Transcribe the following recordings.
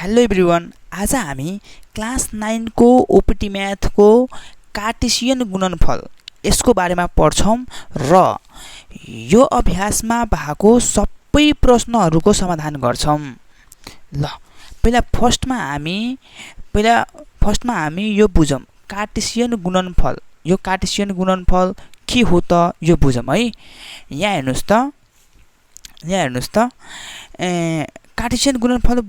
Hello everyone, आज हामी class 9 को ओपीटी म्याथ को कार्टेशियन गुणनफल यसको बारेमा पढ्छौं र यो अभ्यासमा भएको सबै प्रश्नहरूको समाधान गर्छौं। ल पहिला फर्स्टमा हामी यो बुझौं कार्टेशियन गुणनफल। यो कार्टेशियन गुणनफल के हो त यो बुझौं है। यहाँ हेर्नुस् त कार्टेशियन गुणनफल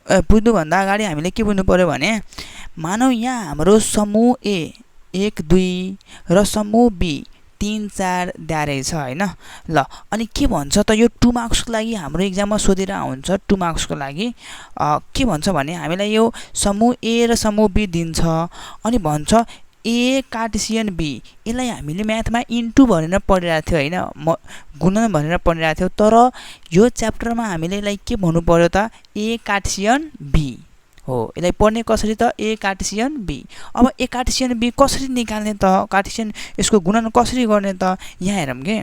बुझ्नु भन्दा अगाडि हामीले के बुझ्नु पर्यो भने मानौ यहाँ हाम्रो समूह ए 1 2 र समूह बी 3 4 दिएर छ हैन। ल अनि के भन्छ त यो 2 मार्क्सको लागि हाम्रो एक्जाममा सोधेर आउँछ। 2 मार्क्सको लागि के भन्छ भने हामीलाई यो समूह ए र समूह बी दिन्छ अनि भन्छ ए कार्टेशियन बी। यसलाई हामीले म्याथमा इन्टु भनेर पढिरहेको थियो हैन, गुणन भनेर पढिरहेको थियो। तर यो च्याप्टरमा हामीले यसलाई के भन्नु पर्यो त ए कार्टेशियन बी हो। यसलाई पढ्ने कसरी त ए कार्टेशियन बी। अब ए कार्टेशियन बी कसरी निकाल्ने त, कार्टेशियन यसको गुणन कसरी गर्ने त यहाँ हेरौँ के।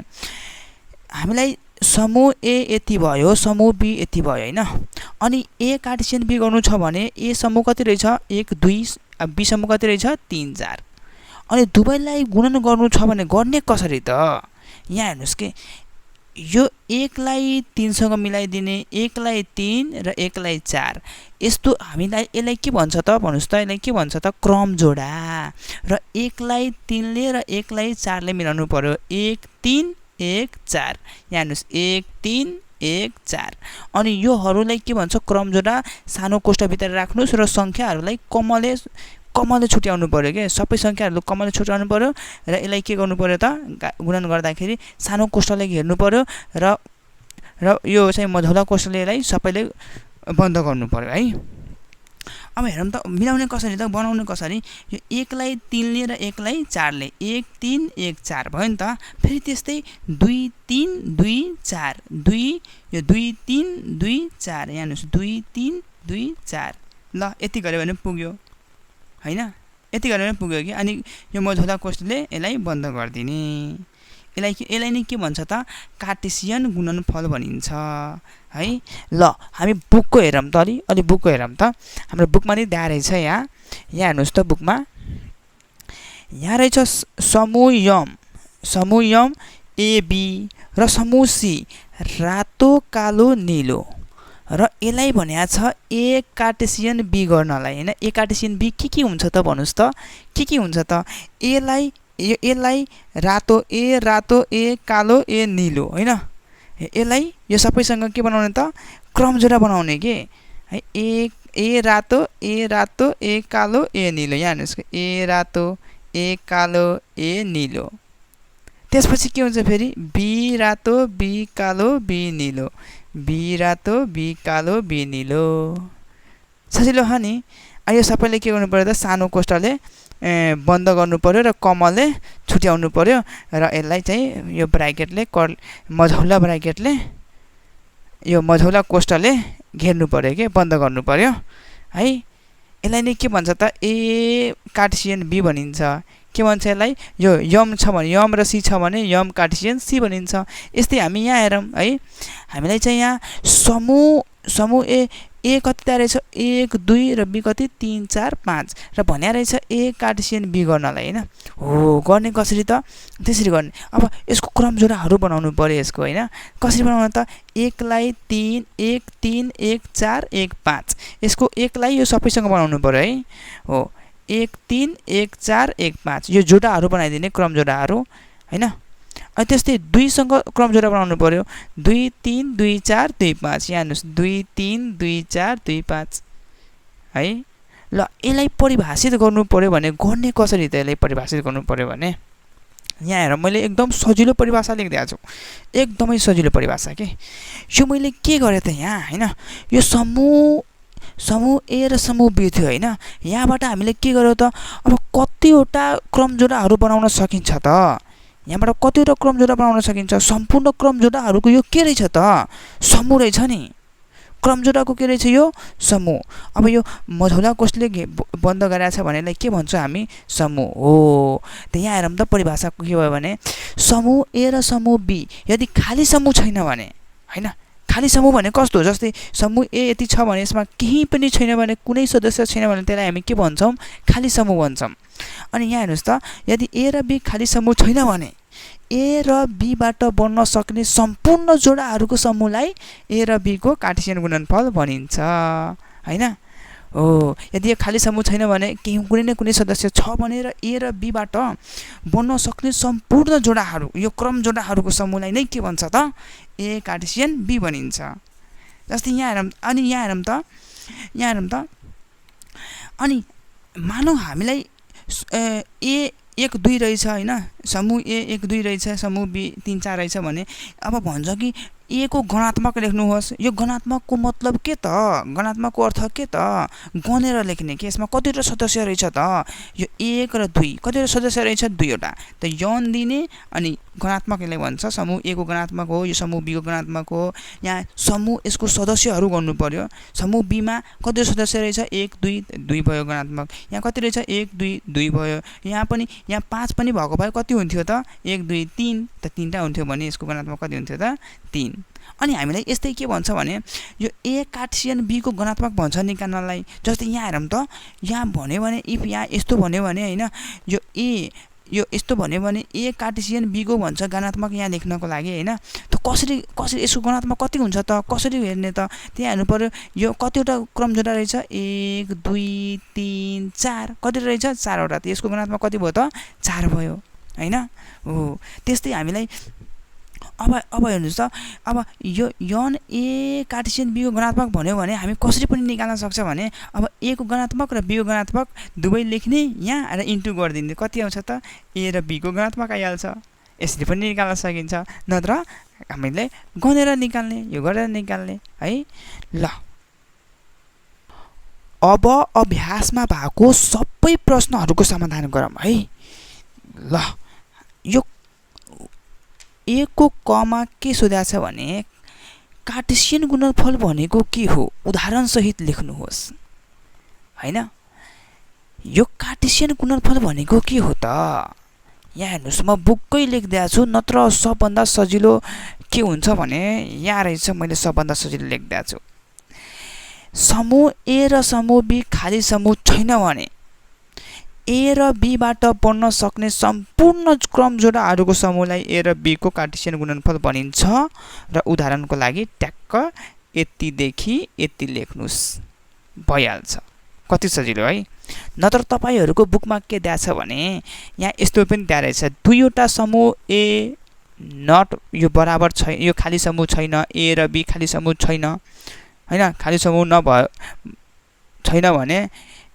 हामीलाई समूह ए यति भयो, समूह बी यति भयो हैन। अनि ए कार्टेशियन बी गर्नु छ भने ए समूह कति रहेछ 1 2, बी समूह कति रहेछ 3 4। अनि दुवैलाई गुणन गर्नु छ भने गर्ने कसरी त यहाँ हेर्नुस् के। यो 1 लाई 3 सँग मिलाइदिने, 1 लाई 3 र 1 लाई 4। यस्तो हामीलाई यसलाई के भन्छ त भन्नुस् त, यसलाई के भन्छ त क्रम जोडा। र 1 लाई 3 ले र 1 लाई 4 ले मिलाउनु पर्यो। 1 3 1 4। यहाँ हेर्नुस् 1 3 1 4। अनि योहरूलाई के भन्छ क्रम जोडा। सानो कोष्ठभित्र राख्नुस् र संख्याहरूलाई कमले छुट्याउनु पर्यो के। सबै संख्याहरू कमले छुट्याउनु पर्यो र यसलाई के गर्नु पर्यो त गुणन गर्दाखेरि सानो कोष्ठले घेर्नु पर्यो र यो चाहिँ मझौला कोष्ठले यसलाई सबैले बन्द गर्नु पर्यो है। अब हेरौँ त मिलाउने कसरी त, बनाउने कसरी। यो 1 लाई 3 ले र 1 लाई 4 ले 1 3 1 4 भयो नि त। फेरि त्यस्तै 2 3 2 4 2, यो 2 3 2 4। यहाँ हेर्नुस् 2 3 2 4। ल यति गर्यो भने पुग्यो हैन, यति गरेर पुग्यो कि। अनि यो मझौला कोष्ठले यसलाई बन्द गरिदिने। यसलाई नै के भन्छ त कार्टेशियन गुणनफल भनिन्छ है। ल हामी बुकको हेरौँ त, अलि बुकको हेरौँ त। हाम्रो बुकमा नि दिएर रहेछ यहाँ हेर्नुस् त बुकमा यहाँ रहेछ समूह यम एबी र समूह सी रातो कालो नीलो। र यसलाई भनेको छ ए कार्टेशियन बी गर्नलाई हैन। ए कार्टेशियन बी के हुन्छ त भन्नुस् त, के हुन्छ त। यसलाई रातो ए कालो ए नीलो हैन। यसलाई यो सबैसँग के बनाउने त क्रम जोडा बनाउने के है। ए रातो ए कालो ए नीलो। यहाँ हेर्नुस् ए रातो ए कालो ए नीलो। त्यसपछि के हुन्छ फेरि बी रातो बी कालो बी नीलो, बी रातो बी कालो बी नीलो। सजिलो हो नि। यो सबैले के गर्नु पर्यो त सानो कोष्ठले बन्द गर्नु पर्यो र कमलले छुट्याउनु पर्यो र यसलाई चाहिँ यो ब्राकेटले मझौला ब्राकेटले यो मझौला कोष्ठले घेर्नु पर्यो के, बन्द गर्नु पर्यो है। यसलाई नै के भन्छ त ए कार्टेशियन बी भनिन्छ। के भन्छ यसलाई, यो यम छ भने यम र सी छ भने यम कार्टेशियन सी भनिन्छ। यस्तै हामी यहाँ हेरौँ है। हामीलाई चाहिँ यहाँ समूह ए कति दिएर रहेछ 1 2 र बी कति 3 4 5 र भन्या रहेछ ए कार्टेशियन बी गर्नलाई हैन। हो गर्ने कसरी त त्यसरी गर्ने। अब यसको क्रम जोडाहरू बनाउनु पर्यो यसको हैन। कसरी बनाउनु त 1 लाई 3 1 3 1 4 1 5। यसको 1 लाई यो सबैसँग बनाउनु पर्यो है। हो 1 3 1 4 1 5 यो जोडाहरू बनाइदिने क्रम जोडाहरू हैन। अनि त्यस्तै 2 सँग क्रम जोडा बनाउनु पर्यो 2 3 2 4 2 5। यहाँ हेर्नुस् 2 3 2 4 2 5 है। ल यसलाई परिभाषित गर्नु पर्यो भने गर्ने कसरी त यसलाई परिभाषित गर्नु पर्यो भने यहाँ हेर मैले एकदम सजिलो परिभाषा लेखिदिएको छु, एकदमै सजिलो परिभाषा के। यो मैले के गरेँ त यहाँ हैन। यो समूह ए र समूह बी थियो हैन। यहाँबाट हामीले के गर्यो त अब कतिवटा क्रम जोडाहरू बनाउन सकिन्छ त। यहाँबाट कतिवटा क्रम जोडा बनाउन सकिन्छ। सम्पूर्ण क्रम जोडाहरूको यो के रहेछ त समूह रहेछ नि। क्रम जोडाको के रहेछ यो समूह। अब यो मझौला कोष्ठले बन्द गरेको छ भने यसलाई के भन्छ हामी समूह हो। त यहाँ हेरौँ त परिभाषाको के भयो भने समूह ए र समूह बी यदि खाली समूह छैन भने हैन, खाली समूह भने कस्तो हो जस्तै समूह ए यति छ भने यसमा केही पनि छैन भने कुनै सदस्य छैन भने त्यसलाई हामी के भन्छौँ खाली समूह भन्छौँ अनि यहाँ हेर्नुस् त यदि ए र बी खाली समूह छैन भने ए र बी बाट बन्न सक्ने सम्पूर्ण जोडाहरूको समूहलाई ए र बी को कार्टेशियन गुणनफल भनिन्छ हैन हो यदि यो खाली समूह छैन भने कुनै न कुनै सदस्य छ भने र ए र बी बाट बन्न सक्ने सम्पूर्ण जोडाहरू यो क्रम जोडाहरूको समूहलाई नै के भन्छ त ए कार्टेशियन बी भनिन्छ जस्तै यहाँ हेरौँ त अनि मानौ हामीलाई ए 1 2 रहेछ हैन समूह ए 1 2 रहेछ समूह बी 3 4 रहेछ भने अब भन्छ कि ए को गणात्मक लेख्नुहोस् यो गणात्मकको मतलब के त गणात्मकको अर्थ के त गनेर लेख्ने के यसमा कतिवटा सदस्य रहेछ त यो 1 र 2 कतिवटा सदस्य रहेछ 2 वटा त यौन दिने अनि गणात्मक यसले भन्छ समूह ए को गणात्मक हो यो समूह बी को गणात्मक हो यहाँ समूह यसको सदस्यहरू गर्नु पर्यो समूह बी मा कतिवटा सदस्य रहेछ 1 2 2 भयो गणात्मक यहाँ कति रहेछ 1 2 2 भयो यहाँ 5 पनि भएको भए कति हुन्थ्यो त 1 2 3 त 3टा हुन्थ्यो भने यसको गणात्मक कति हुन्थ्यो त 3 अनि हामीलाई यस्तै के भन्छ भने यो ए कार्टेशियन बी को गणात्मक भन्छ निकाल्नलाई जस्तै यहाँ हेरौँ त यहाँ भन्यो भने इफ यहाँ यस्तो भन्यो भने हैन यो यस्तो भन्यो भने ए कार्टेशियन बी को भन्छ गणात्मक यहाँ लेख्नको लागि हैन त कसरी यसको गणात्मक कति हुन्छ त कसरी हेर्ने त त्यहाँ हेर्नु पर्यो यो कतिवटा क्रम जोडा रहेछ 1 2 3 4 कति रहेछ 4 वटा त यसको गणात्मक कति भयो त 4 भयो हैन हो त्यस्तै हामीलाई अब हेर्नुस् त अब यो यौन ए कार्टेशियन बी को गणात्मक भन्यो भने हामी कसरी पनि निकाल्न सक्छ भने अब ए को गणात्मक र बी को गणात्मक दुवै लेख्ने यहाँ र इन्टु गरिदिने कति आउँछ त ए र बी को गणात्मक आइहाल्छ यसरी पनि निकाल्न सकिन्छ नत्र हामीले गनेर निकाल्ने यो गरेर निकाल्ने है ल अब अभ्यासमा भएको सबै प्रश्नहरूको समाधान गरौँ है ल यो ए को कमा के सोधेको छ भने कार्टेशियन गुणनफल भनेको के हो उदाहरण सहित लेख्नुहोस् हैन यो कार्टेशियन गुणनफल भनेको के हो त यहाँ हेर्नुस् म बुक्कै लेख्दै छु नत्र सबभन्दा सजिलो के हुन्छ भने यहाँ रहेछ मैले सबभन्दा सजिलो लेख्दै छु समूह ए र समूह बी खाली समूह छैन भने ए र बी बाट बन्न सक्ने सम्पूर्ण क्रम जोडाहरूको समूहलाई ए र बी को कार्टेशियन गुणनफल भनिन्छ र उदाहरणको लागि ट्याक्क यतिदेखि यति लेख्नुस् भइहाल्छ कति सजिलो है नत्र तपाईहरुको बुकमा के दिएको छ भने यहाँ यस्तो पनि दिएको रहेछ दुईवटा समूह ए नट यो बराबर छैन यो खाली समूह छैन ए र बी खाली समूह छैन हैन खाली समूह नभए छैन भने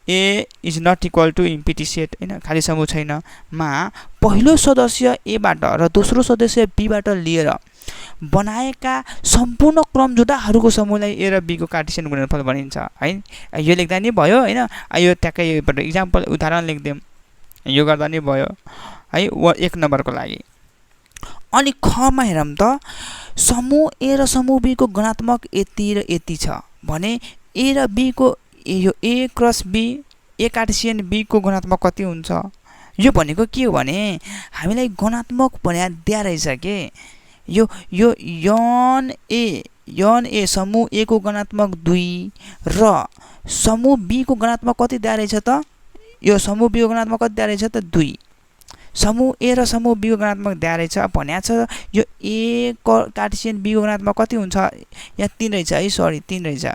A is not equal to empty set हैन खाली समूह छैन मा पहिलो सदस्य A बाट र दोस्रो सदस्य B बाट लिएर बनाएका सम्पूर्ण क्रम जोडाहरूको समूहलाई A र B को कार्टेशियन गुणनफल भनिन्छ है यो लेख्दा नि भयो हैन यो ट्याक्कै योबाट एक्जाम्पल उदाहरण लेख्दियौ यो गर्दा नि भयो है 1 नम्बरको लागि अनि ख मा हेरौं त समूह A र समूह B को गुणात्मक यति र यति छ भने A र B को यो A cross B A Cartesian B को गुणात्मक कति हुन्छ यो भनेको के हो भने हामीलाई गुणात्मक भने दिया रहेछ के यो यौन A समूह A को गुणात्मक 2 र समूह B को गुणात्मक कति दिया रहेछ त यो समूह B को गुणात्मक कति दिया रहेछ त 2 समूह A र समूह B को गुणात्मक दिया रहेछ भन्या छ यो A कार्टेशियन B को गुणात्मक कति हुन्छ यहाँ 3 रहेछ है सरी 3 रहेछ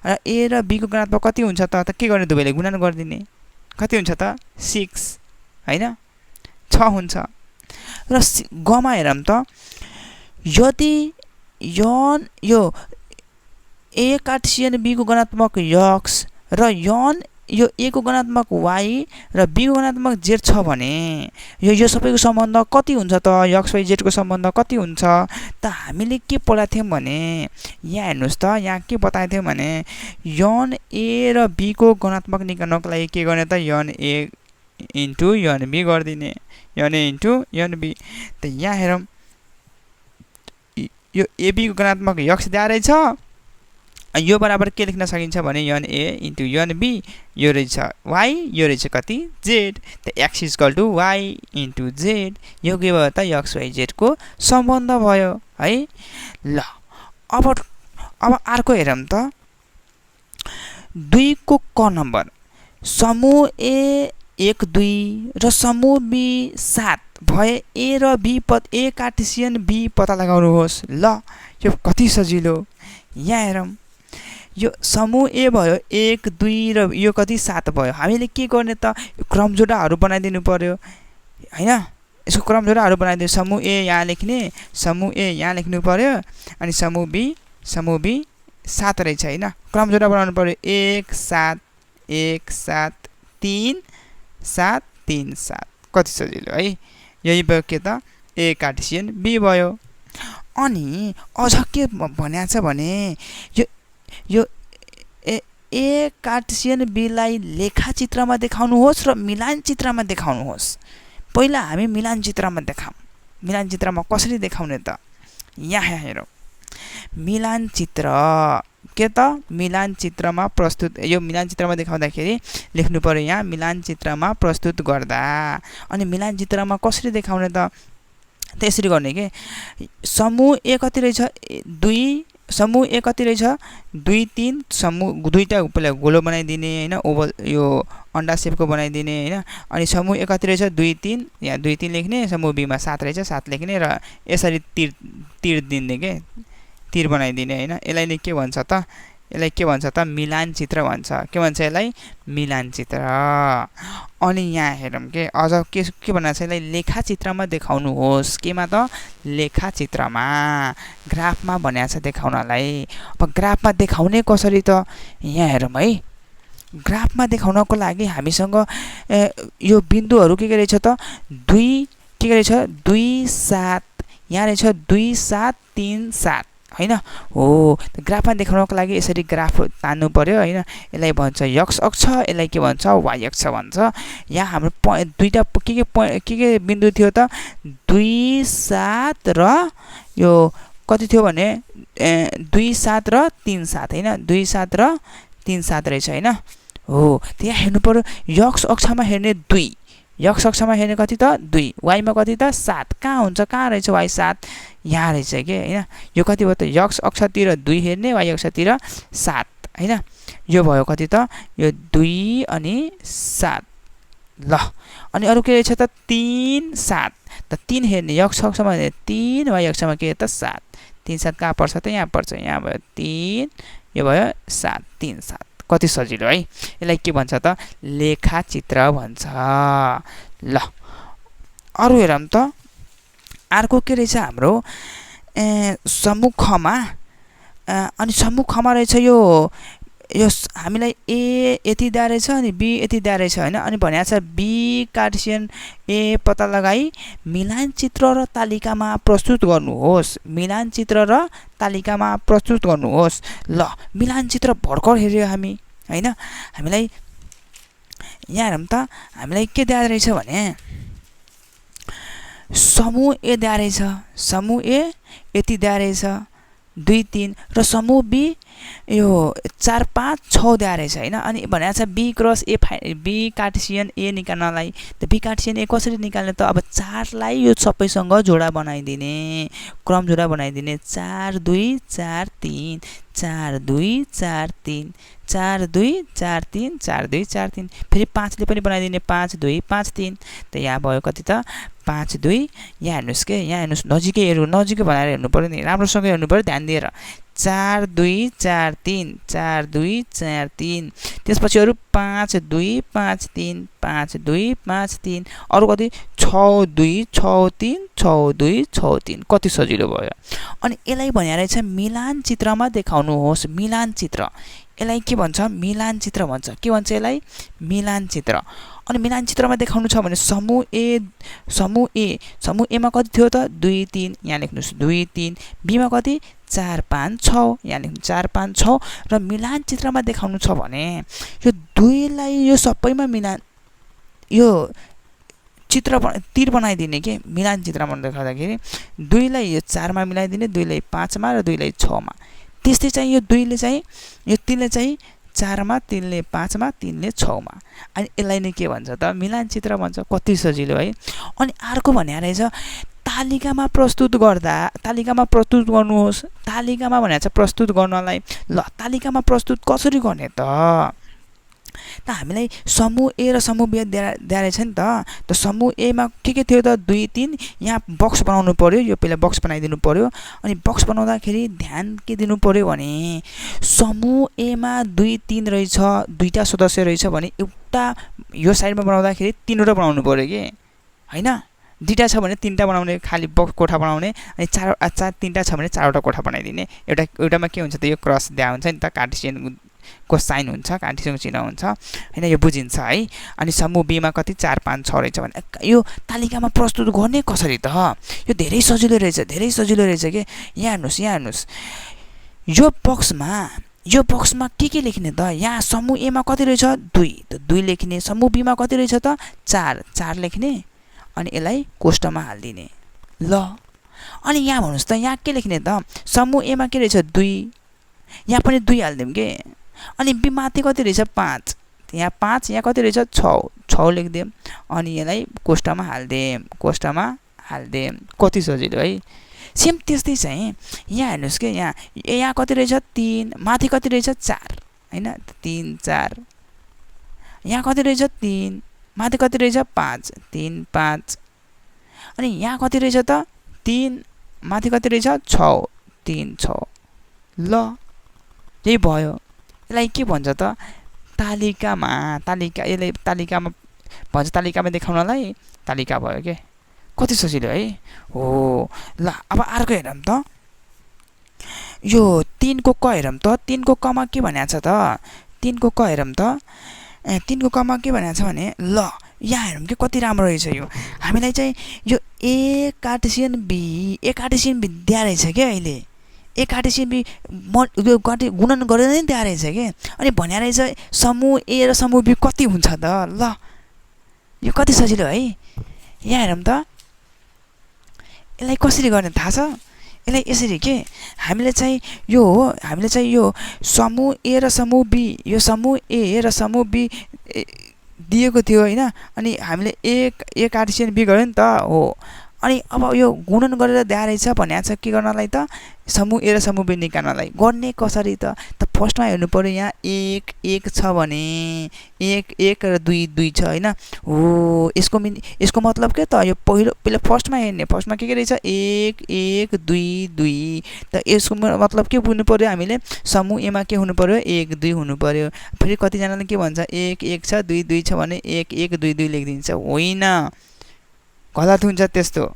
र A र B को गुणात्मक कति हुन्छ त के गर्ने दुवैले गुणन गर्दिने कति हुन्छ त 6 हैन 6 हुन्छ र ग मा हेरौं त यदि यौन यो A कार्टेशियन B को गुणात्मक x र यौन यो A को गुणात्मक y र B को गुणात्मक z छ भने यो सबैको सम्बन्ध कति हुन्छ त x y z को सम्बन्ध कति हुन्छ त हामीले के पढाएको थियौं भने यहाँ हेर्नुस् त यहाँ के बताएको थियौं भने यौन A र B को गुणात्मक निकाल्नको लागि के गर्ने त यौन A इन्टु यौन B गर्दिने यौन A इन्टु यौन B त यहाँ हेरौं यो AB को गुणात्मक x दिया रहेछ यो बराबर के लेख्न सकिन्छ भने यौन A इन्टु यौन B यो रहेछ y यो रहेछ कति z त x = y इन्टु z यो के भयो त x y z को सम्बन्ध भयो है ल अब अर्को हेरौँ त 2 को क नम्बर समूह ए 1 2 र समूह बी 7 भए ए र बी ए कार्टेसियन बी पत्ता लगाउनुहोस्। ल यो कति सजिलो। यहाँ हेरौँ यो समूह ए भयो 1 2 र यो कति 7 भयो। हामीले के गर्ने त क्रमजोडाहरू बनाइदिनु पर्यो हैन। यसको क्रमजोडाहरू बनाइदिनु। समूह ए यहाँ लेख्ने, समूह ए यहाँ लेख्नु पर्यो अनि समूह बी 7 रहेछ हैन। क्रमजोडा बनाउनु पर्यो 1 7 1 7 3 7 3 7। कति सजिलो है। यही भयो के त ए कार्टेसियन बी भयो। अनि अझ के भनेको छ भने यो ए कार्टेसियन बीलाई लेखाचित्रमा देखाउनुहोस् र मिलान चित्रमा देखाउनुहोस्। पहिला हामी मिलान चित्रमा देखाऊँ। मिलान चित्रमा कसरी देखाउने त यहाँ हेरौँ। मिलान चित्र के त मिलान चित्रमा प्रस्तुत। यो मिलान चित्रमा देखाउँदाखेरि लेख्नु पर्यो यहाँ मिलान चित्रमा प्रस्तुत गर्दा। अनि मिलान चित्रमा कसरी देखाउने त त्यसरी गर्ने के समूह ए कति रहेछ 2 समूह ए कति रहेछ 2 3 समूह दुईटा पहिला गोलो बनाइदिने हैन ओभल यो अन्डा शेपको बनाइदिने हैन। अनि समूह ए कति रहेछ 2 3 यहाँ 2 3 लेख्ने समूह बी मा 7 रहेछ 7 लेख्ने र यसरी तीर दिने के तीर बनाइदिने हैन। यसलाई नै के भन्छ त यसलाई के भन्छ त मिलान चित्र भन्छ। के भन्छ यसलाई मिलान चित्र। अनि यहाँ हेरौँ के अझ के भनेको छ यसलाई लेखाचित्रमा देखाउनुहोस्। केमा त लेखाचित्रमा ग्राफमा भनेको छ देखाउनलाई। अब ग्राफमा देखाउने कसरी त यहाँ हेरौँ है। ग्राफमा देखाउनको लागि हामीसँग यो बिन्दुहरू के रहेछ त 2 के रहेछ 2 7 यहाँ रहेछ 2 7 3 7 हैन। हो ग्राफमा देखाउनको लागि यसरी ग्राफ तान्नु पर्यो हैन। यसलाई भन्छ x अक्ष, यसलाई के भन्छ y अक्ष भन्छ। यहाँ हाम्रो दुईटा के बिन्दु थियो त 2 7 र यो कति थियो भने 2 7 र 3 7 हैन। 2 7 र 3 7 रहेछ हैन। हो त्यहाँ हेर्नु पर्यो x अक्षमा हेर्ने 2 x अक्षमा हेर्ने कति त 2 y मा कति त 7 कहाँ हुन्छ कहाँ रहेछ y 7 यहाँ रहेछ के हैन। यो कति भयो त x अक्षतिर 2 हेर्ने y अक्षतिर 7 हैन। यो भयो कति त यो 2 अनि 7 ल। अनि अरु के रहेछ त 3 7 त 3 हेर्ने x अक्षमा हेर्ने 3 y अक्षमा के त 7 3 7 कहाँ पर्छ त यहाँ पर्छ। यहाँ भयो 3 यो भयो 7 3 7। कति सजिलो है। यसलाई के भन्छ त लेखाचित्र भन्छ। ल अरु हेरौँ त अर्को के रहेछ हाम्रो समूह खमा। अनि समूह खमा रहेछ यो हामीलाई ए यति दिएको रहेछ अनि बी यति दिएको रहेछ हैन। अनि भनेको छ बी कार्टेसियन ए पत्ता लगाई मिलान चित्र र तालिकामा प्रस्तुत गर्नुहोस्। मिलान चित्र र तालिकामा प्रस्तुत गर्नुहोस्। ल मिलान चित्र भर्खर हेर्यो हामी हैन। हामीलाई यहाँ हेरौँ त हामीलाई के दिएको रहेछ भने समूह ए दिएको रहेछ। समूह ए यति दिएको रहेछ 2 3 र समूह बी यो 4 5 6 दिएको रहेछ हैन। अनि भनेको छ B cross A B Cartesian A निकाल्नलाई त बी कार्टेसियन ए कसरी निकाल्ने त अब 4 लाई यो सबैसँग जोडा बनाइदिने क्रम जोडा बनाइदिने 4 2 4 3 4 2 4 3 4 2 4 3 4 2 4 3 फेरि 5 ले पनि बनाइदिने 5 2 5 3 त यहाँ भयो कति त 5 2 यहाँ हेर्नुस् के यहाँ हेर्नुस् नजिकै हेर्नु नजिकै बनाएर हेर्नु पर्यो नि राम्रोसँग हेर्नु पर्यो ध्यान दिएर 4 2 4 3 4 2 4 3 त्यसपछि अरु 5 2 5 3 5 2 5 3 अरु कति 6 2 6 3 6 2 6 3 कति सजिलो भयो। अनि यसलाई भन्या रहेछ मिलान चित्रमा देखाउनुहोस्। मिलान चित्र यसलाई के भन्छ मिलान चित्र भन्छ। के भन्छ यसलाई मिलान चित्र। अनि मिलान चित्रमा देखाउनु छ भने समूह ए मा कति थियो त 2 3 यहाँ लेख्नुस् 2 3 बी मा कति 4 5 6 यहाँ लेख्नु 4 5 6 र मिलान चित्रमा देखाउनु छ भने यो दुईलाई यो सबैमा मिलान यो चित्र तीर बनाइदिने के मिलान चित्रमा देखाउँदाखेरि 2 लाई यो 4 मा मिलाइदिने 2 लाई 5 मा र 2 लाई 6 मा। त्यस्तै चाहिँ यो 2 ले चाहिँ यो 3 ले चाहिँ 4 मा 3 ले 5 मा 3 ले 6 मा। अनि यसलाई नै के भन्छ त मिलान चित्र भन्छ। कति सजिलो है। अनि अर्को भन्या रहेछ तालिकामा प्रस्तुत गर्नुहोस्। तालिकामा भनेको छ प्रस्तुत गर्नलाई। ल तालिकामा प्रस्तुत कसरी गर्ने त हामीलाई समूह ए र समूह बी दिया रहेछ नि त समूह ए मा के थियो त 2 3 यहाँ बक्स बनाउनु पर्यो। यो पहिला बक्स बनाइदिनु पर्यो। अनि बक्स बनाउँदाखेरि ध्यान के दिनु पर्यो भने समूह ए मा 2 3 रहेछ, दुईटा सदस्य रहेछ भने एउटा यो साइडमा बनाउँदाखेरि 3वटा बनाउनु पर्यो के हैन। दुईटा छ भने 3टा बनाउने, खाली बक्स कोठा बनाउने। अनि 3टा छ भने 4वटा कोठा बनाइदिने। एउटामा के हुन्छ त यो क्रस दिया हुन्छ नि त, कार्टेसियन को साइन हुन्छ, कार्टेसियनको चिन्ह हुन्छ हैन। यो बुझिन्छ है। अनि समूह बी मा कति 4 5 6 रहेछ भने यो तालिकामा प्रस्तुत गर्ने कसरी त? यो धेरै सजिलो रहेछ के। यहाँ हेर्नुस् यो बक्समा के लेख्ने त? यहाँ समूह ए मा कति रहेछ 2 त 2 लेख्ने। समूह बी मा कति रहेछ त 4 लेख्ने। अनि यसलाई कोष्ठमा हाल्दिने। ल अनि यहाँ भन्नुस् त यहाँ के लेख्ने त? समूह ए मा के रहेछ 2, यहाँ पनि 2 हाल्दिम के। अनि बी माथि कति रहेछ 5, यहाँ 5, यहाँ कति रहेछ 6 लेख्दिम। अनि यसलाई कोष्ठमा हाल्दिम। कति सजिलो है। सेम त्यस्तै चाहिँ यहाँ हेर्नुस् के, यहाँ कति रहेछ 3, माथि कति रहेछ 4 हैन, 3 4। यहाँ कति रहेछ 3, माथि कति रहेछ 5, 3 5। अनि यहाँ कति रहेछ त 3, माथि कति रहेछ 6, 3 6। ल यही भयो। यसलाई के भन्छ त? यसलाई तालिकामा भन्छ, तालिकामा देखाउनलाई तालिका भयो के। कति सजिलो है। हो ल अब अर्को हेरौँ त। यो 3 को क हेरौँ त। 3 को क मा के भनेको छ त? 3 को क हेरौँ त। 3 को क मा के भनेको छ भने ल यहाँ हेरौँ के कति राम्रो रहेछ यो। हामीलाई चाहिँ यो ए कार्टेसियन बी दिया रहेछ के। अहिले ए कार्टेसियन बी गुणन गरेर नै दिया रहेछ के। अनि भन्या रहेछ समूह ए र समूह बी कति हुन्छ त? ल यो कति सजिलो है। यहाँ हेरौँ त। यसलाई कसरी गर्ने थाहा छ? यसलाई यसरी के, हामीले चाहिँ यो समूह ए र समूह बी, यो समूह ए र समूह बी दिएको थियो हैन। अनि हामीले ए कार्टेसियन बी गर्यो नि त। हो अनि अब यो गुणन गरेर दिया रहेछ भन्या छ के गर्नलाई त? समूह ए र समूह बी निकाल्नलाई। गर्ने कसरी त? फर्स्टमा हेर्नु पर्यो यहाँ 1 छ भने 1 र 2 छ हैन। हो यसको मतलब के त? यो पहिला फर्स्टमा हेर्ने। फर्स्टमा के रहेछ 1 1 2 2 त यसको मतलब के बुझ्नु पर्यो हामीले? समूह ए मा के हुनु पर्यो 1 2 हुनु पर्यो। फेरि कतिजनाले के भन्छ 1 1 छ 2 2 छ भने 1 1 2 2 लेखिदिन्छ। होइन, गलत हुन्छ त्यस्तो।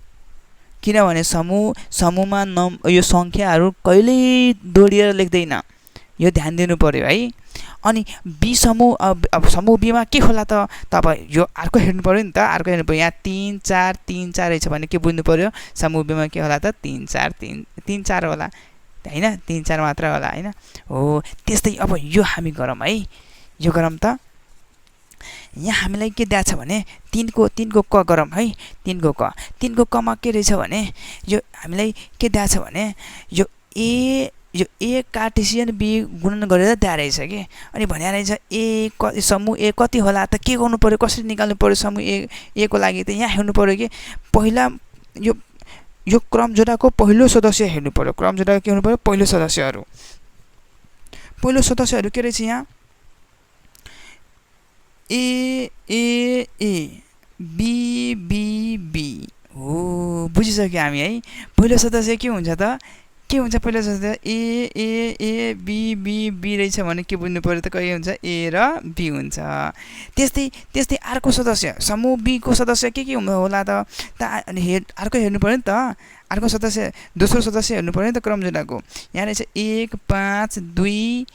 किनभने समूहमा यो संख्याहरू कहिल्यै जोडिएर लेख्दैन। यो ध्यान दिनु पर्यो है। अनि बी समूह, अब समूह बी मा के होला त? अब यो अर्को हेर्नु पर्यो नि त। अर्को हेर्नु पर्यो यहाँ 3 4 रहेछ भने के बुझ्नु पर्यो? समूह बी मा के होला त? 3 4 होला हैन, 3 4 मात्र होला हैन। हो त्यस्तै अब यो हामी गरौँ है। यो गरौँ त। यहाँ हामीलाई के दिया छ भने 3 को क गरौँ है। 3 को क मा के रहेछ भने यो हामीलाई के दिया छ भने यो ए कार्टेसियन बी गुणन गरेर दिया रहेछ के। अनि भन्या रहेछ समूह ए कति होला त? के गर्नु पर्यो? कसरी निकाल्नु पर्यो समूह ए को लागि त? यहाँ हेर्नु पर्यो कि पहिला यो क्रम जोडाको पहिलो सदस्य हेर्नु पर्यो। क्रम जोडाको के हुनु पर्यो? पहिलो सदस्यहरू के रहेछ यहाँ ए बी। हो बुझिसक्यो हामी है। पहिलो सदस्य के हुन्छ त? के हुन्छ पहिलो सदस्य? ए बी रहेछ भने के बुझ्नु पर्यो त? के हुन्छ? ए र बी हुन्छ। त्यस्तै अर्को सदस्य समूह बी को सदस्य के होला त? अर्को हेर्नु पर्यो नि त। अर्को सदस्य दोस्रो सदस्य हेर्नु पर्यो नि त क्रम जोडाको। यहाँ रहेछ 1 5 2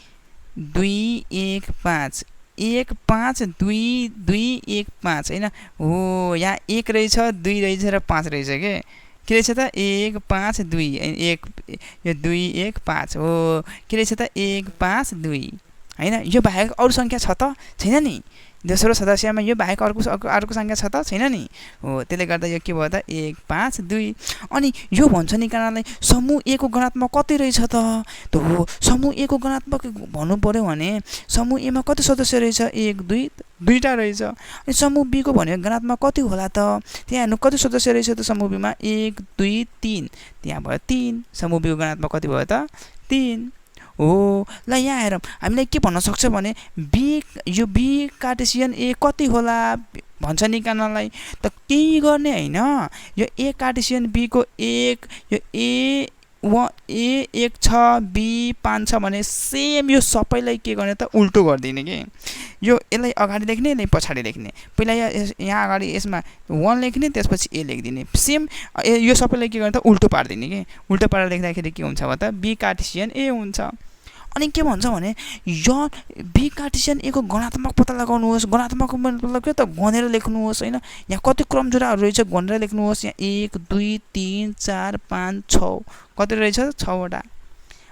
2 1 5 1 5 2 2 1 5 हैन। हो यहाँ 1 रहेछ 2 रहेछ र 5 रहेछ के रहेछ त? 1 5 2 1 यो 2 1 5 हो के रहेछ त? 1 5 2 हैन। यो बाहेक अरु संख्या छ त? छैन नि। दोस्रो सदस्यमा यो बाहेक अर्को संख्या छ त? छैन नि। हो त्यसले गर्दा यो के भयो त? 1 5 2। अनि यो भन्छ निकाल्नलाई समूह ए को गुणात्मक कति रहेछ त? हो समूह ए को गुणात्मक भन्नु पर्यो भने समूह ए मा कति सदस्य रहेछ? 1 2 दुईटा रहेछ। अनि समूह बी को भनेको गणात्मक कति होला त? त्यहाँ हेर्नु कति सदस्य रहेछ त समूह बीमा? 1 2 3, त्यहाँ भयो 3। समूह बी को गणात्मक कति भयो त? 3 हो। ल यहाँ हेरौँ, हामीले के भन्न सक्छ भने यो बी कार्टेसियन ए कति होला भन्छ निकाल्नलाई त केही गर्ने हैन। यो ए कार्टेसियन बी को 1, यो ए 1 छ, बी 5 छ भने सेम यो सबैलाई के गर्ने त? उल्टो गरिदिने के। यो यसलाई अगाडि लेख्ने, यसलाई पछाडि लेख्ने। पहिला यहाँ अगाडि यसमा 1 लेख्ने, त्यसपछि ए लेखिदिने। सेम यो सबैलाई के गर्ने त? उल्टो पारिदिने के। उल्टो पारेर लेख्दाखेरि के हुन्छ त? बी कार्टेसियन ए हुन्छ। अनि के भन्छ भने यो बी कार्टेसियन ए को गणात्मक पत्ता लगाउनुहोस्। गणात्मक मतलब के त? गनेर लेख्नुहोस् हैन। यहाँ कति क्रम जोडाहरू रहेछ गनेर लेख्नुहोस्। यहाँ 1 2 3 4 5 6 कति रहेछ? 6 वटा।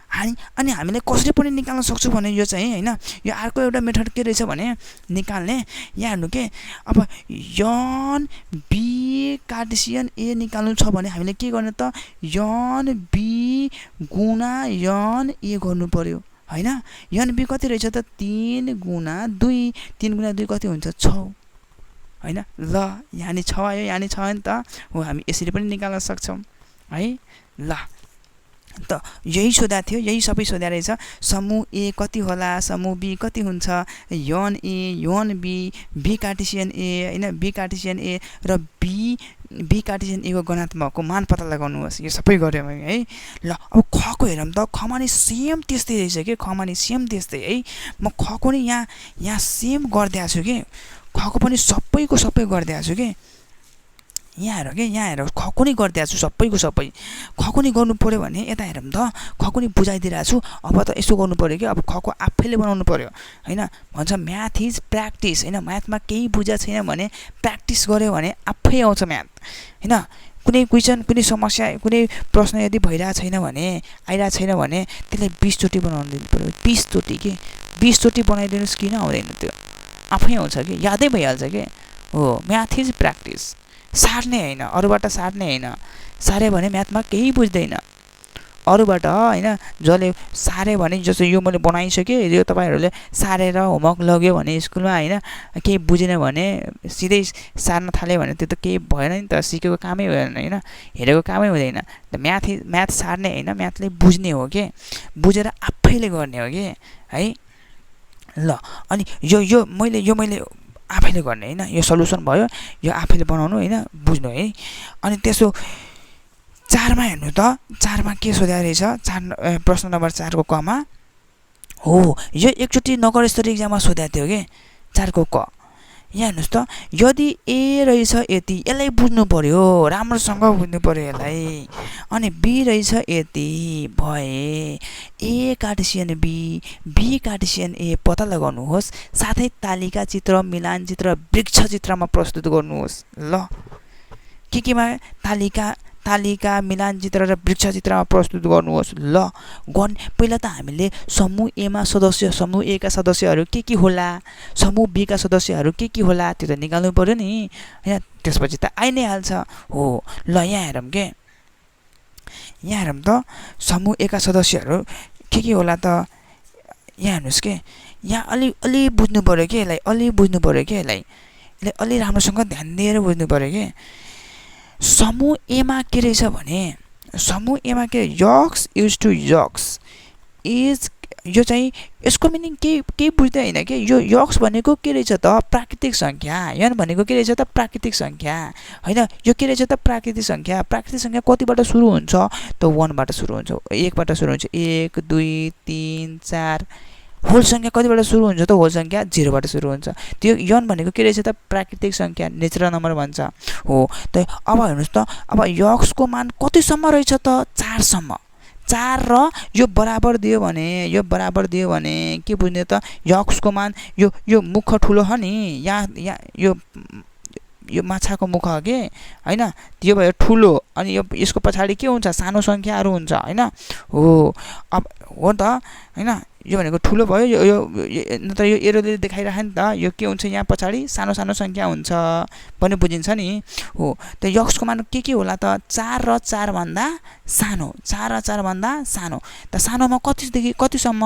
अनि हामीले कसरी पनि निकाल्न सक्छौँ भने यो चाहिँ हैन, यो अर्को एउटा मेथड के रहेछ भने निकाल्ने, यहाँ हेर्नु के, अब यन बी कार्टेसियन ए निकाल्नु छ भने हामीले के गर्ने त? यन बी गुणा यन ए गर्नु पर्यो हैन। यन बी कति रहेछ त? 3 गुणा 2, 3 गुणा 2 कति हुन्छ? 6 हैन। ल यहाँ नि 6 आयो, यहाँ नि 6 नि त हो। हामी यसरी पनि निकाल्न सक्छौँ है। ल त यही सोधा थियो, यही सबै सोधा रहेछ। समूह ए कति होला, समूह बी कति हुन्छ, यन ए यन बी कार्टेसियन ए हैन, बी कार्टेसियन ए र बी कार्टेसियन ए को गणात्मकको मान पत्ता लगाउनुहोस्। यो सबै गर्यौँ है। ल अब ख को हेरौँ त। खमा नि सेम त्यस्तै रहेछ के, खमा नि सेम त्यस्तै है। म ख को नि यहाँ सेम गरिदिएको छु के, ख को पनि सबैको सबै गरिदिएको छु के। यहाँ हेर के, यहाँ हेर ख को नि गरिदिएको छु सबैको सबै। ख को नि गर्नु पर्यो भने यता हेरौँ त, ख को नि बुझाइदिरहेको छु। अब त यसो गर्नु पर्यो कि, अब ख को आफैले बनाउनु पर्यो हैन। भन्छ म्याथ इज प्र्याक्टिस हैन। म्याथमा केही बुझा छैन भने प्र्याक्टिस गर्यो भने आफै आउँछ म्याथ हैन। कुनै क्वेसन, कुनै समस्या, कुनै प्रश्न यदि भइरहेको छैन भने, आइरहेको छैन भने त्यसलाई 20 चोटि बनाउनु दिनु पर्यो। 20 चोटि के, 20 चोटि बनाइदिनुहोस्, किन आउँदैन त्यो? आफै आउँछ कि, यादै भइहाल्छ के हो। Math is practice. सार्ने हैन, अरूबाट सार्ने हैन। सारे भने म्याथमा केही बुझ्दैन अरूबाट हैन। जसले सारे भने जस्तो यो मैले बनाइसकेँ, यो तपाईहरुले सारेर होमवर्क लग्यो भने स्कुलमा हैन, केही बुझेन भने सिधै सार्न थाल्यो भने त्यो त केही भएन नि त, सिकेको कामै भएन हैन, हेरेको कामै हुँदैन। त म्याथ सार्ने हैन, म्याथले बुझ्ने हो के, बुझेर आफैले गर्ने हो के है। ल अनि यो मैले आफैले गर्ने हैन। यो सल्युसन भयो, यो आफैले बनाउनु हैन, बुझ्नु है। अनि त्यसो 4 मा हेर्नु त। 4 मा के सोधेको रहेछ? प्रश्न नम्बर 4 को क मा हो। यो एकचोटि नगर स्तरीय एक्जाममा सोधेको थियो के, 4 को क। यहाँ हेर्नुस् त, यदि ए रहेछ यति, यसलाई बुझ्नु पर्यो, राम्रोसँग बुझ्नु पर्यो यसलाई। अनि बी रहेछ यति भए ए कार्टेसियन बी कार्टेसियन ए पत्ता लगाउनुहोस्, साथै तालिका चित्र, मिलान चित्र, वृक्ष चित्रमा प्रस्तुत गर्नुहोस्। ल केमा तालिका, मिलान चित्र र वृक्ष चित्रमा प्रस्तुत गर्नुहोस्। ल पहिला त हामीले समूह ए मा सदस्य, समूह ए का सदस्यहरू के होला, समूह बी का सदस्यहरू के होला, त्यो त निकाल्नु पर्यो नि हैन। त्यसपछि त आइ नै हाल्छ हो। ल यहाँ हेरौँ के, यहाँ हेरौँ त समूह ए का सदस्यहरू के होला त। यहाँ हेर्नुहोस् के, यहाँ अलि बुझ्नु पर्यो के यसलाई, अलि बुझ्नु पर्यो के यसलाई अलि राम्रोसँग ध्यान दिएर बुझ्नु पर्यो के। समूह ए मा के रहेछ भने, समूह ए मा के x is to x is, यो चाहिँ यसको मिनिङ केही बुझ्दै हैन के। यो यक्स भनेको के रहेछ त? प्राकृतिक संख्या। यन भनेको के रहेछ त? प्राकृतिक संख्या हैन। यो के रहेछ त? प्राकृतिक संख्या। प्राकृतिक संख्या कतिबाट सुरु हुन्छ त? 1 बाट सुरु हुन्छ, 1 बाट सुरु हुन्छ। 1 2 3 4 होल संख्या कतिबाट सुरु हुन्छ त? होल संख्या 0 बाट सुरु हुन्छ। त्यो यन भनेको के रहेछ त? प्राकृतिक संख्या, नेचुरल नम्बर भन्छ हो। त अब हेर्नुस् त, अब यक्स को मान कतिसम्म रहेछ त? 4 सम्म। 4 र यो बराबर दियो भने के बुझ्ने त? यक्स को मान, यो मुख ठुलो ह नि, यहाँ यो माछाको मुख हो के हैन, त्यो भयो ठुलो। अनि यसको पछाडि के हुन्छ? सानो संख्याहरू हुन्छ हैन हो। अब हो त हैन, यो भनेको ठुलो भयो, यो नत्र यो एरोले देखाइराख्यो नि त, यो के हुन्छ यहाँ पछाडि सानो सानो संख्या हुन्छ भन्ने बुझिन्छ नि। हो त यक्सको मान के होला त 4 र 4 भन्दा सानो, 4 र 4 भन्दा सानो। त सानोमा कतिदेखि कतिसम्म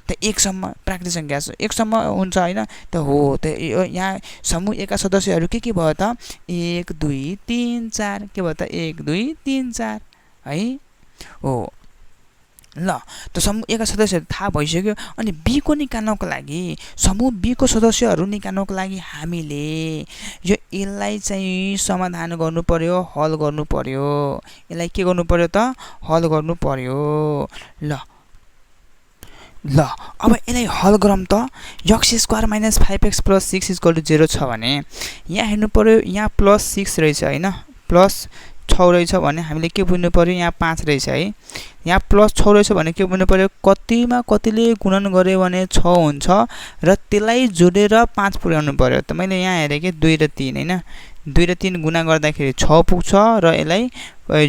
त 1 सम्म प्राकृतिक संख्या 1 सम्म हुन्छ हैन त। हो त यहाँ समूह A का सदस्यहरू के भयो त 1 2 3 4 के भयो त 1 2 3 4 है। हो ल त समूह A का सदस्यहरू थाहा भइसक्यो। अनि B को निकाल्नको लागि, समूह B को सदस्यहरू निकाल्नको लागि हामीले यो यसलाई चाहिँ समाधान गर्नु पर्यो, हल गर्नु पर्यो। यसलाई के गर्नु पर्यो त हल गर्नु पर्यो। ल अब यसलाई हल गरौँ त। x² - 5x + 6 = 0 छ भने यहाँ हेर्नु पर्यो, यहाँ +6 रहेछ हैन, +6 रहेछ भने हामीले के बुझ्नु पर्यो, यहाँ 5 रहेछ है। यहाँ +6 रहेछ भने के बुझ्नु पर्यो, कतिमा कतिले गुणन गर्यो भने 6 हुन्छ र त्यसलाई जोडेर 5 पुर्याउनु पर्यो। त मैले यहाँ हेरेँ कि 2 र 3 हैन, 2 र 3 गुणा गर्दाखेरि 6 पुग्छ र यसलाई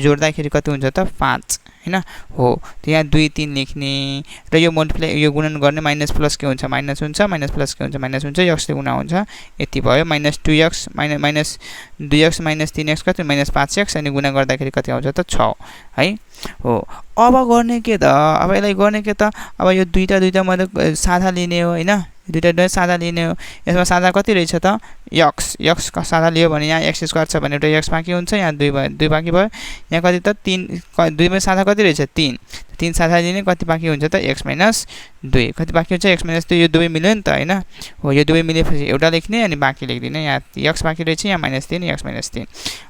जोड्दाखेरि कति हुन्छ त 5 हैन। हो त यहाँ 2 3 लेख्ने र यो मल्टिप्लाई यो गुणन गर्ने माइनस प्लस के हुन्छ माइनस हुन्छ, माइनस प्लस के हुन्छ माइनस हुन्छ, x ले गुणा हुन्छ यति भयो। -2x minus 2x minus 3x कति -5x अनि गुणा गर्दाखेरि कति आउँछ त 6 है। हो अब गर्ने के त, अब यसलाई गर्ने के त, अब यो दुईटा मैले सादा लिने हो हैन, दुईटा सादा लिने हो। यसमा सादा कति रहेछ त x का सादा लियो भने यहाँ x² छ भने एउटा x बाँकी हुन्छ, यहाँ 2 भयो, 2 बाँकी भयो। यहाँ कति त 3, 2 मा सादा कति रहेछ 3 सादा लिने कति बाँकी हुन्छ त x - 2 कति बाँकी हुन्छ x - 2, यो 2 मिल्यो नि त हैन। हो यो 2 मिलेपछि एउटा लेख्ने अनि बाँकी लेख्दिने, यहाँ x बाँकी रहेछ, यहाँ -3 x - 3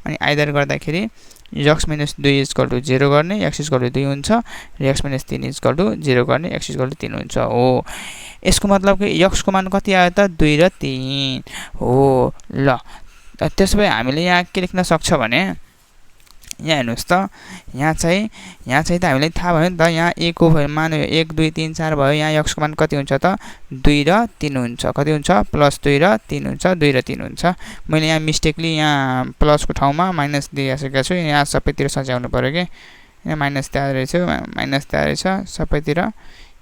अनि आइदर गर्दाखेरि x - 2 = 0 गर्ने, x = 2 हुन्छ र x - 3 = 0 गर्ने, x = 3 हुन्छ। हो यसको मतलब कि x को मान कति आयो त 2 र 3 हो। ल त्यसो भए हामीले यहाँ के लेख्न सक्छ भने यहाँ हेर्नुस् त, यहाँ चाहिँ त हामीलाई थाहा भयो नि त, यहाँ a को मान 1 2 3 4 भयो, यहाँ x को मान कति हुन्छ त 2 र 3 हुन्छ, कति हुन्छ +2 र 3 हुन्छ, 2 र 3 हुन्छ। मैले यहाँ मिस्टेकली यहाँ प्लस को ठाउँमा माइनस दिइसकेको छु, यहाँ सबैतिर सच्याउनु पर्यो के, यहाँ माइनस त्यहाँ रहेछ सबैतिर,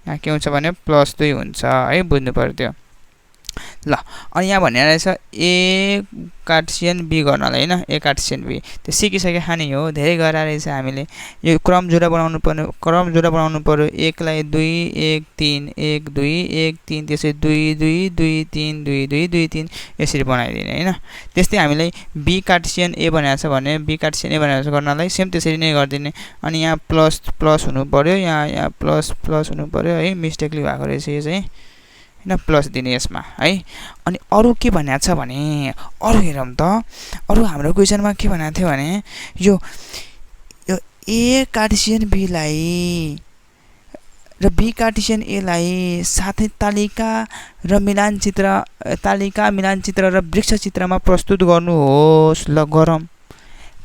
यहाँ के हुन्छ भने +2 हुन्छ है, बुझ्नु पर्यो त्यो। ल अनि यहाँ भन्ने रहेछ A कार्टेसियन B गर्नलाई हैन, A कार्टेसियन B त्यो सिकिसके खानी हो, धेरै गरा रहेछ। हामीले यो क्रम जोडा बनाउनु पर्यो, 1 लाई 2 1 3 1 2 1 3 त्यसै 2 2 2 3 2 2 2 3 यसरी बनाइदिने हैन। त्यस्तै हामीले B कार्टेसियन A बनाएको छ भने B कार्टेसियन A बनाएको छ गर्नलाई सेम त्यसरी नै गर्दिने। अनि यहाँ प्लस हुनु पर्यो, यहाँ प्लस हुनु पर्यो है, मिस्टेकली भएको रहेछ यो चाहिँ हैन, प्लस दिने यसमा है। अनि अरु के भनेको छ भने अरु हेरौँ त, अरु हाम्रो क्वेशनमा के भनेको थियो भने यो A कार्टेसियन B लाई र B कार्टेसियन A लाई साथै तालिका मिलान चित्र र वृक्ष चित्रमा प्रस्तुत गर्नुहोस्। ल गरौँ,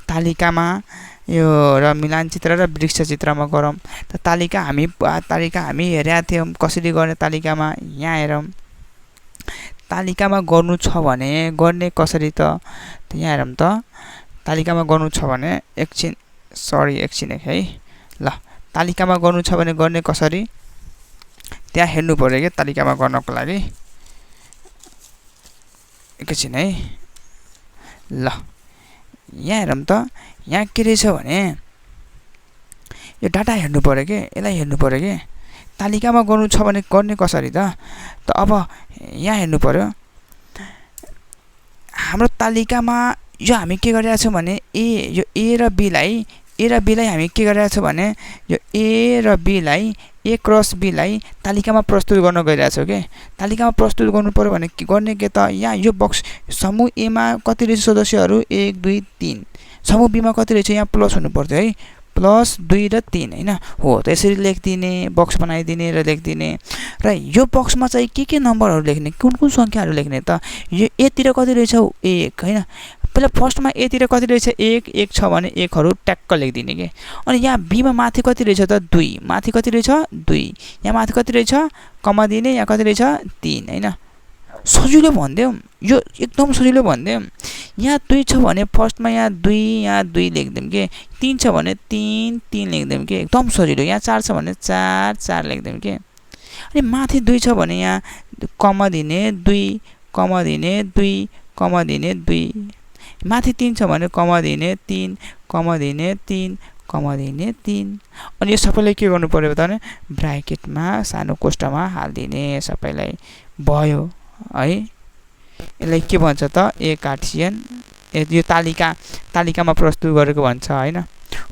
तालिकामा यो र मिलान चित्र र वृक्ष चित्रमा गरौँ। त तालिका हामी हेरेका थियौँ कसरी गर्ने, तालिकामा यहाँ हेरौँ, तालिकामा गर्नु छ भने गर्ने कसरी त यहाँ हेरौँ त, तालिकामा गर्नु छ भने एकछिन है। ल तालिकामा गर्नु छ भने गर्ने कसरी त्यहाँ हेर्नु पर्यो के, तालिकामा गर्नको लागि एकछिन है। ल यहाँ हेरौँ त, यहाँ के रहेछ भने यो डाटा हेर्नु पर्यो के, यसलाई हेर्नु पर्यो के, तालिकामा गर्नु छ भने गर्ने कसरी त अब यहाँ हेर्नु पर्यो। हाम्रो तालिकामा यो हामी के गरिरहेका छौँ भने यो A र B लाई हामी के गरिरहेका छौँ भने यो A र B लाई A क्रस B लाई तालिकामा प्रस्तुत गर्न गइरहेको छौँ के। तालिकामा प्रस्तुत गर्नु पर्यो भने के गर्ने के त, यहाँ यो बक्स समूह A मा कति रहेछ सदस्यहरू 1 2 3, समूह B मा कति रहेछ यहाँ प्लस हुनु पर्थ्यो है, +2 र 3 हैन। हो त यसरी लेख्दिने, बक्स बनाइदिने र लेख्दिने र यो बक्समा चाहिँ के नम्बरहरू लेख्ने, कुन संख्याहरू लेख्ने त। यो A तिर कति रहेछ 1 हैन, पहिला फर्स्टमा A तिर कति रहेछ 1 छ भने 1 हरू ट्याक्क लेख्दिने के। अनि यहाँ B मा माथि कति रहेछ त 2, माथि कति रहेछ 2, यहाँ माथि कति रहेछ कमा दिने, यहाँ कति रहेछ 3 हैन। सजिलो भन्देऊ, यो एकदम सजिलो भन्देऊ। यहाँ 2 छ भने फर्स्टमा यहाँ 2 लेख्दिम के, 3 छ भने 3 लेख्दिम के, एकदम सजिलो। यहाँ 4 छ भने 4 लेख्दिम के। अनि माथि 2 छ भने यहाँ कमा दिने 2 कमा दिने 2 कमा दिने 2 माथि 3 छ भने कमा दिने 3 कमा दिने 3 कमा दिने 3 अनि यो सबैलाई के गर्नु पर्यो त भने ब्राकेटमा सानो कोष्ठकमा हाल्दिने सबैलाई भयो है यसलाई के भन्छ त ए कार्टेसियन यो तालिकामा प्रस्तुत गरेको भन्छ हैन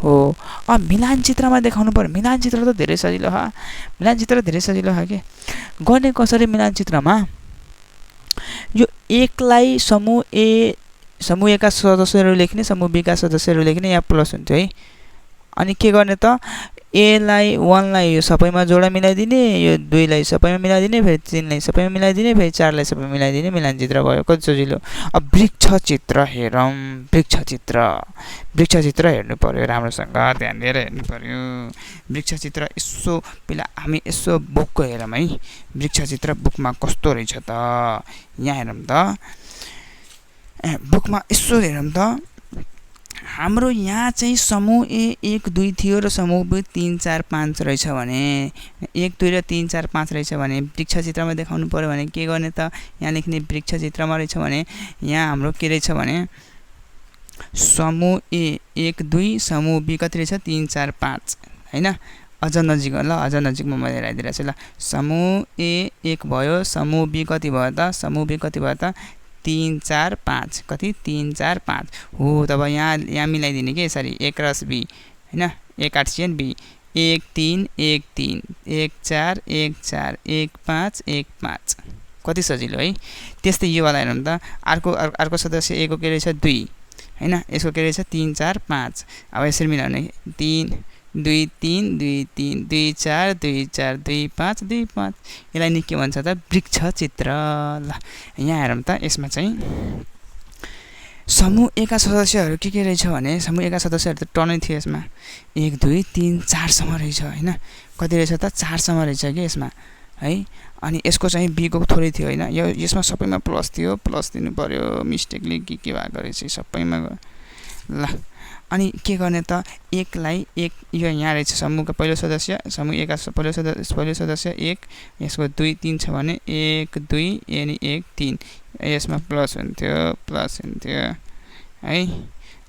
हो मिलान चित्रमा देखाउनु पर्यो मिलान चित्र त धेरै सजिलो हो मिलान चित्र धेरै सजिलो हो के गर्ने कसरी मिलान चित्रमा यो एकलाई समूह ए का सदस्यहरू लेख्ने समूह बी का सदस्यहरू लेख्ने यहाँ प्लस हुन्छ है अनि के गर्ने त ए लाई 1 लाई यो सबैमा जोडा मिलाइदिने यो 2 लाई सबैमा मिलाइदिने फेरि 3 लाई सबैमा मिलाइदिने फेरि 4 लाई सबैमा मिलाइदिने मिलान चित्र भयो कति सजिलो अब वृक्ष चित्र हेरौँ वृक्ष चित्र हेर्नु पर्यो राम्रोसँग ध्यान दिएर हेर्नु पर्यो वृक्ष चित्र यसो पहिला हामी यसो बुकको हेरौँ है वृक्ष चित्र बुकमा कस्तो रहेछ त यहाँ हेरौँ त बुकमा यसो हेरौँ त हाम्रो यहाँ चाहिँ समूह ए 1 2 थियो र समूह बी 3 4 5 रहेछ भने 1 2 र 3 4 5 रहेछ भने वृक्ष चित्रमा देखाउनु पर्यो भने के गर्ने त यहाँ लेख्ने वृक्ष चित्रमा रहेछ भने यहाँ हाम्रो के रहेछ भने समूह ए 1 2 समूह बी कति रहेछ 3 4 5 हैन अझ नजिक ल अझ नजिकमा मैले हेराइदिरहेछु ल समूह ए 1 भयो समूह बी कति भयो त समूह बी कति भयो त 3 4 5 कति 3 4 5 हो तब यहाँ मिलाइदिने के यसरी 1 र बी हैन ए कार्टेसियन बी 1 3 1 3 1 4 1 4 1 5 1 5 कति सजिलो है त्यस्तै यो वाला हेरौँ त अर्को सदस्य ए को के रहेछ 2 हैन यसको के रहेछ 3 4 5 अब यसरी मिलाउने 3 2 3 2 3 2 4 2 4 2 5 2 5 यसलाई नि के भन्छ त वृक्ष चित्र ल यहाँ हेरौँ त यसमा चाहिँ समूह ए का सदस्यहरू के रहेछ भने समूह ए का सदस्यहरू त टनै थियो यसमा 1 2 3 4 सम्म रहेछ हैन कति रहेछ त 4 सम्म रहेछ के यसमा है अनि यसको चाहिँ बी को थोरै थियो हैन यसमा सबैमा प्लस थियो प्लस दिनु पर्यो मिस्टेकले के भएको रहेछ सबैमा ल अनि के गर्ने त 1 लाई 1 यो यहाँ रहेछ समूहको पहिलो सदस्य समूह ए का पहिलो सदस्य 1 यसको 2 3 छ भने 1 2 अनि 1 3 यसमा प्लस हुन्थ्यो है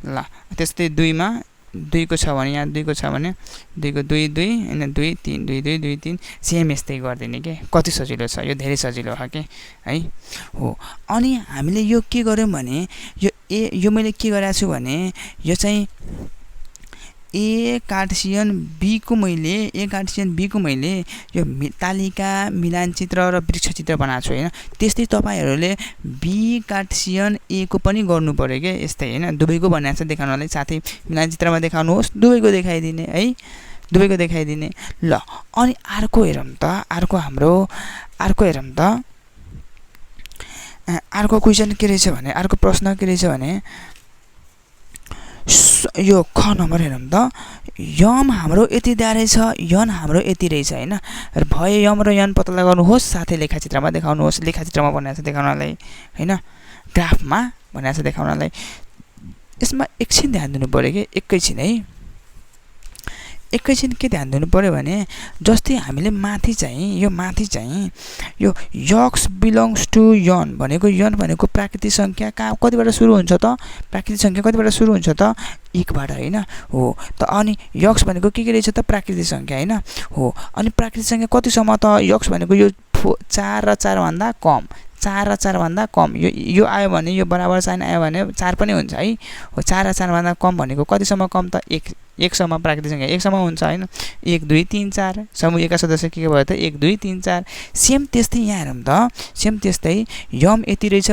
ल त्यस्तै 2 मा 2 को छ भने यहाँ 2 को छ भने 2 को 2 2 हैन 2 3 2 2 2 3 सेम यस्तै गर्दिने के कति सजिलो छ यो धेरै सजिलो हो के है हो अनि हामीले यो के गर्यौं भने यो मैले के गरेको छु भने यो चाहिँ ए कार्टेसियन बी को मैले यो तालिका मिलान चित्र र वृक्ष चित्र बनाएको छु हैन त्यस्तै तपाईहरुले बी कार्टेसियन ए को पनि गर्नु पर्यो के यस्तै हैन दुवैको बनाएको छ देखाउनलाई साथै मिलान चित्रमा देखाउनुहोस् दुवैको देखाइदिने है दुवैको देखाइदिने ल अनि अर्को हेरौँ त अर्को क्वेशन के रहेछ भने अर्को प्रश्न के रहेछ भने यो ख नम्बर हेरौँ त यम हाम्रो यति दारे छ यन हाम्रो यति रहेछ हैन भए यम र यन पत्ता लगाउनुहोस् साथै लेखाचित्रमा देखाउनुहोस् लेखाचित्रमा बनाएको छ देखाउनलाई हैन ग्राफमा बनाएको छ देखाउनलाई यसमा एकछिन ध्यान दिनु पर्यो के एकैछिन के ध्यान दिनु पर्यो भने जस्तै हामीले माथि चाहिँ यो यक्स बिलोंग्स टु यन भनेको प्राकृतिक संख्या कतिबाट सुरु हुन्छ त प्राकृतिक संख्या कतिबाट सुरु हुन्छ त 1 बाट हैन हो त अनि यक्स भनेको के रहेछ त प्राकृतिक संख्या हैन हो अनि प्राकृतिक संख्या कतिसम्म त यक्स भनेको यो 4 र 4 भन्दा कम 4 र 4 भन्दा कम यो आयो भने यो बराबर साइन आयो भने 4 पनि हुन्छ है हो 4 र 4 भन्दा कम भनेको कतिसम्म कम त 1 सम्म प्राकृतिक संख्या 1 सम्म हुन्छ हैन 1 2 3 4 समूह एका सदस्य के भयो त 1 2 3 4 सेम त्यस्तै यहाँ हेरौँ त सेम त्यस्तै यम यति रहेछ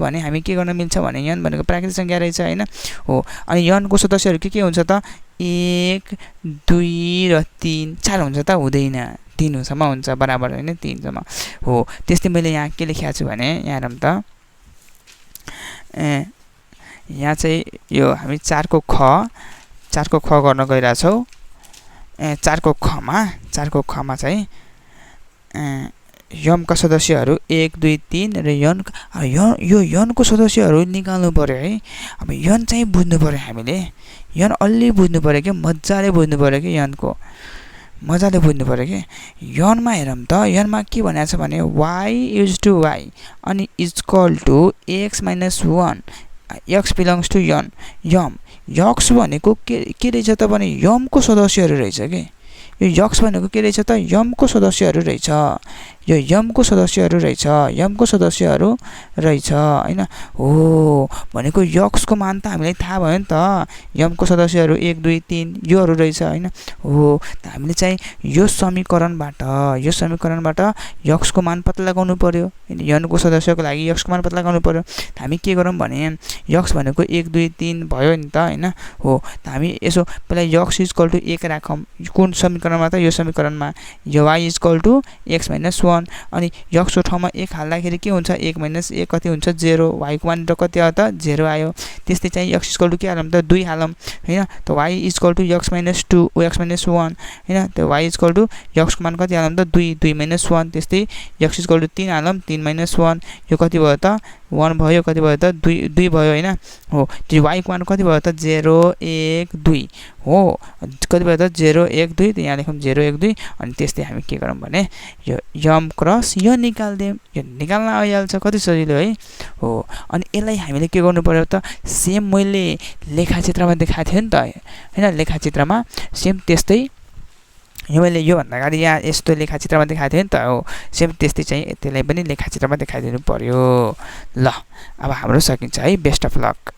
भने हामी के गर्न मिल्छ भने यन भनेको प्राकृतिक संख्या रहेछ हैन हो अनि यन को सदस्यहरू के हुन्छ त 1 2 र 3 4 हुन्छ त हुँदैन 3 सम्म हुन्छ बराबर हैन 3 सम्म हो त्यस्तै मैले यहाँ के लेखेको छु भने यहाँ हेरौँ त यहाँ चाहिँ यो हामी 4 को ख गर्न गइरा छौ 4 को खमा चाहिँ यम का सदस्यहरू 1 2 3 र यो यन को सदस्यहरू निकाल्नु पर्यो है अब यन चाहिँ बुझ्नु पर्यो हामीले यन अलि बुझ्नु पर्यो के मज्जाले बुझ्नु पर्यो के यन को मजाले बुझ्नु पर्यो के यनमा हेरौँ त यनमा के भनेको छ भने y इज टु y अनि equal to x minus 1 x belongs to N M X भनेको के रहेछ त भने यमको सदस्यहरू रहेछ के यो यक्स भनेको के रहेछ त यमको सदस्यहरू रहेछ यो यमको सदस्यहरू रहेछ यमको सदस्यहरू रहेछ हैन हो भनेको यक्सको मान त हामीलाई थाहा भयो नि त यमको सदस्यहरू 1 2 3 योहरू रहेछ हैन हो त हामीले चाहिँ यो समीकरणबाट यक्सको मान पत्ता लगाउनु पर्यो यनको सदस्यको लागि यक्सको मान पत्ता लगाउनु पर्यो त हामी के गरौँ भने यक्स भनेको 1 2 3 भयो नि त हैन हो त हामी यसो पहिला यक्स इक्वल टु 1 राखौँ कुन समीकरणमा त यो समीकरणमा यो y equal to x minus 1 अनि यक्सको ठाउँमा 1 हाल्दाखेरि के हुन्छ 1 माइनस 1 कति हुन्छ 0 y को मान त कति आयो त 0 आयो त्यस्तै चाहिँ x इक्वल टु के हालौँ त 2 हालौँ हैन त y equal to x minus 2 x minus 1 हैन त y इक्वल टु x को मान कति हालौँ त 2 2 माइनस 1 त्यस्तै x इक्वल टु 3 हालौँ 3 माइनस 1 यो कति भयो त 1 भयो कति भयो त 2 2 भयो हैन हो त्यो y को मान कति भयो त 0 1 2 हो कति भयो त 0 1 2 त यहाँ लेखौँ 0 1 2 अनि त्यस्तै हामी के गरौँ भने यो यम क्रस यो निकाल्दियौँ यो निकाल्न आइहाल्छ कति सजिलो है हो अनि यसलाई हामीले के गर्नु पर्यो त सेम मैले लेखाचित्रमा देखाएको थिएँ नि त हैन लेखाचित्रमा सेम त्यस्तै यो मैले यो भन्दा अगाडि यहाँ यस्तो लेखाचित्रमा देखाएको थिएँ नि त हो सेम त्यस्तै चाहिँ त्यसलाई पनि लेखाचित्रमा देखाइदिनु पर्यो ल अब हाम्रो सकिन्छ है बेस्ट अफ लक